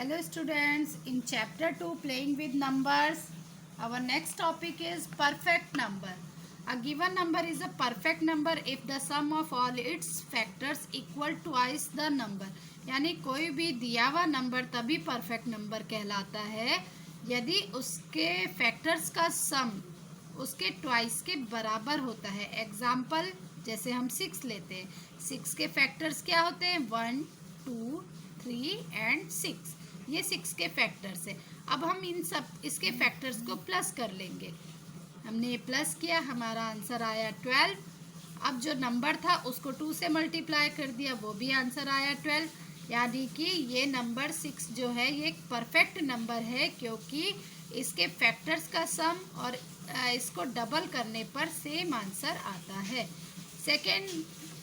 Hello students, in chapter 2 playing with numbers, our next topic is perfect number. A given number is a perfect number if the sum of all its factors equal twice the number. यानी कोई भी दिया हुआ number तभी perfect number कहलाता है यदि उसके फैक्टर्स का सम उसके ट्वाइस के बराबर होता है. एग्जाम्पल जैसे हम 6 लेते हैं. 6 के फैक्टर्स क्या होते हैं? 1, 2, 3 एंड 6. ये 6 के फैक्टर्स है. अब हम इन सब इसके फैक्टर्स को प्लस कर लेंगे. हमने प्लस किया, हमारा आंसर आया 12. अब जो नंबर था उसको 2 से मल्टीप्लाई कर दिया, वो भी आंसर आया 12. यानी कि ये नंबर 6 जो है ये एक परफेक्ट नंबर है क्योंकि इसके फैक्टर्स का सम और इसको डबल करने पर सेम आंसर आता है. सेकेंड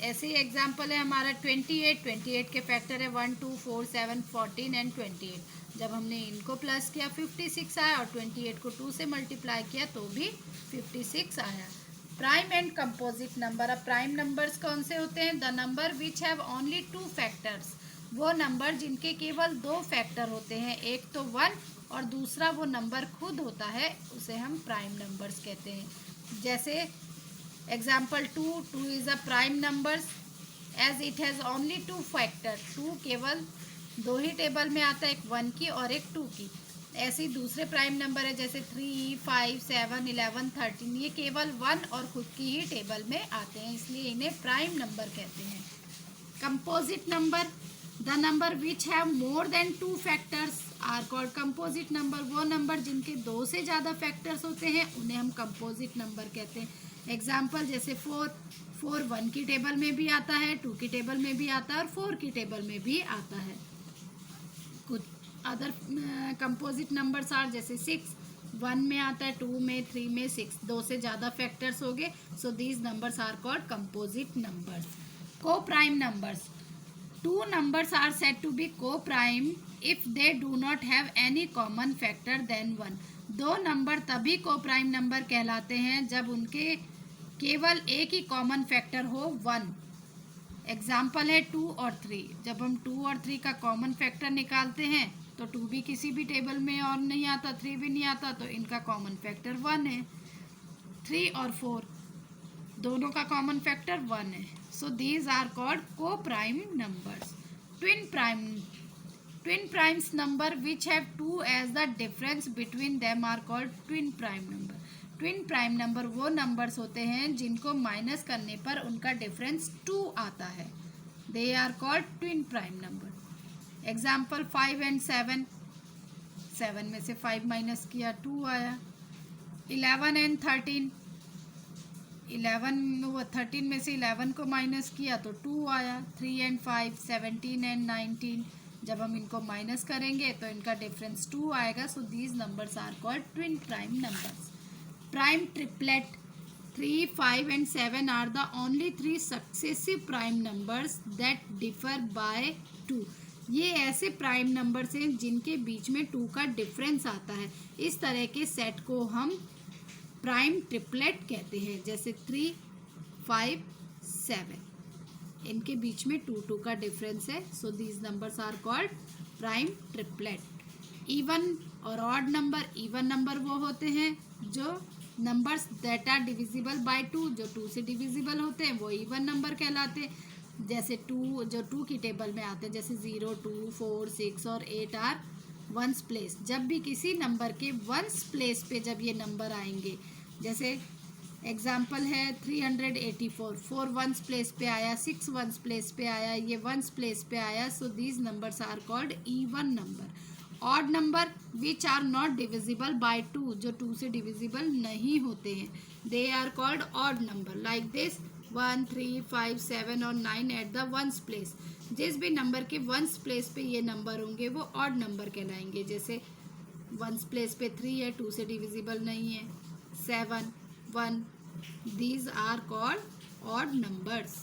ऐसे ही एग्जाम्पल है हमारा 28 के फैक्टर है 1, 2, 4, 7, 14 एंड 28. जब हमने इनको प्लस किया 56 आया और 28 को 2 से मल्टीप्लाई किया तो भी 56 आया. Prime and composite number. अब प्राइम नंबर्स कौन से होते हैं? The number which have only 2 factors. वो नंबर जिनके केवल 2 फैक्टर होते हैं, एक तो 1 और दूसरा वो नंबर खुद होता है, उसे हम प्राइम नंबर्स कहते हैं. जैसे example 2 is a prime number as it has only 2 factor. 2 केवल 2 ही टेबल में आता है, एक 1 की और एक 2 की. ऐसे ही दूसरे प्राइम नंबर है जैसे 3, 5, 7, 11, 13. ये केवल 1 और खुद की ही टेबल में आते हैं, इसलिए इन्हें प्राइम नंबर कहते हैं. Composite number. The number which have more than 2 factors are called composite number. वो नंबर जिनके 2 से ज़्यादा फैक्टर्स होते हैं उन्हें हम कंपोजिट नंबर कहते हैं. एग्जाम्पल जैसे 4 1 की टेबल में भी आता है, 2 की टेबल में भी आता है और 4 की टेबल में भी आता है. कुछ अदर कंपोजिट नंबर्स आर जैसे 6 1 में आता है, 2 में, 3 में, 6. 2 से ज़्यादा फैक्टर्स हो गए, so these numbers are called composite numbers. Coprime numbers. 2 numbers are said to be co-prime if they do not have any common factor than 1. 2 number तभी को-प्राइम नंबर कहलाते हैं जब उनके केवल एक ही कॉमन फैक्टर हो 1. एग्जाम्पल है 2 और 3. जब हम 2 और 3 का कॉमन फैक्टर निकालते हैं तो 2 भी किसी भी टेबल में और नहीं आता, 3 भी नहीं आता, तो इनका कॉमन फैक्टर 1 है. 3 और 4 दोनों का कॉमन फैक्टर 1 है. So these are called co-prime numbers. Twin primes number which have 2 as the difference between them are called twin prime number. Twin prime number वो numbers होते हैं जिनको माइनस करने पर उनका डिफरेंस 2 आता है. They are called twin prime number. Example 5 and 7. 7 में से 5 माइनस किया 2 आया. 11 and 13. 13 में से 11 को माइनस किया तो 2 आया. 3 and 5, 17 and 19. जब हम इनको माइनस करेंगे तो इनका डिफरेंस 2 आएगा. So these numbers are called twin prime numbers. Prime triplet. 3, 5 and 7 are the only 3 successive prime numbers that differ by 2. ये ऐसे प्राइम नंबर्स हैं जिनके बीच में 2 का डिफरेंस आता है. इस तरह के सेट को हम प्राइम ट्रिपलेट कहते हैं. जैसे 3, 5, 7 इनके बीच में 2 का डिफरेंस है. So these numbers are called prime triplet. Even और ऑड नंबर. इवन नंबर वो होते हैं जो numbers that are divisible by 2, जो 2 से डिविजिबल होते हैं वो इवन नंबर कहलाते हैं. जैसे 2 जो 2 की टेबल में आते हैं जैसे 0, 2, 4, 6 और 8 आर वंस प्लेस. जब भी किसी नंबर के वंस प्लेस पे जब ये नंबर आएंगे, जैसे एग्जाम्पल है 384. 4 वंस प्लेस पे आया, 6 वंस प्लेस पे आया, ये वंस प्लेस पे आया. So these numbers are called even number. Odd number which are not divisible by 2, जो 2 से डिविजिबल नहीं होते हैं, they are called odd number. Like this 1, 3, 5, 7 और 9 एट द वंस प्लेस. जिस भी नंबर के वंस प्लेस पे ये नंबर होंगे वो ऑड नंबर कहलाएंगे. जैसे वंस प्लेस पे 3 है, 2 से डिविजिबल नहीं है. 7, 1, these are called odd numbers.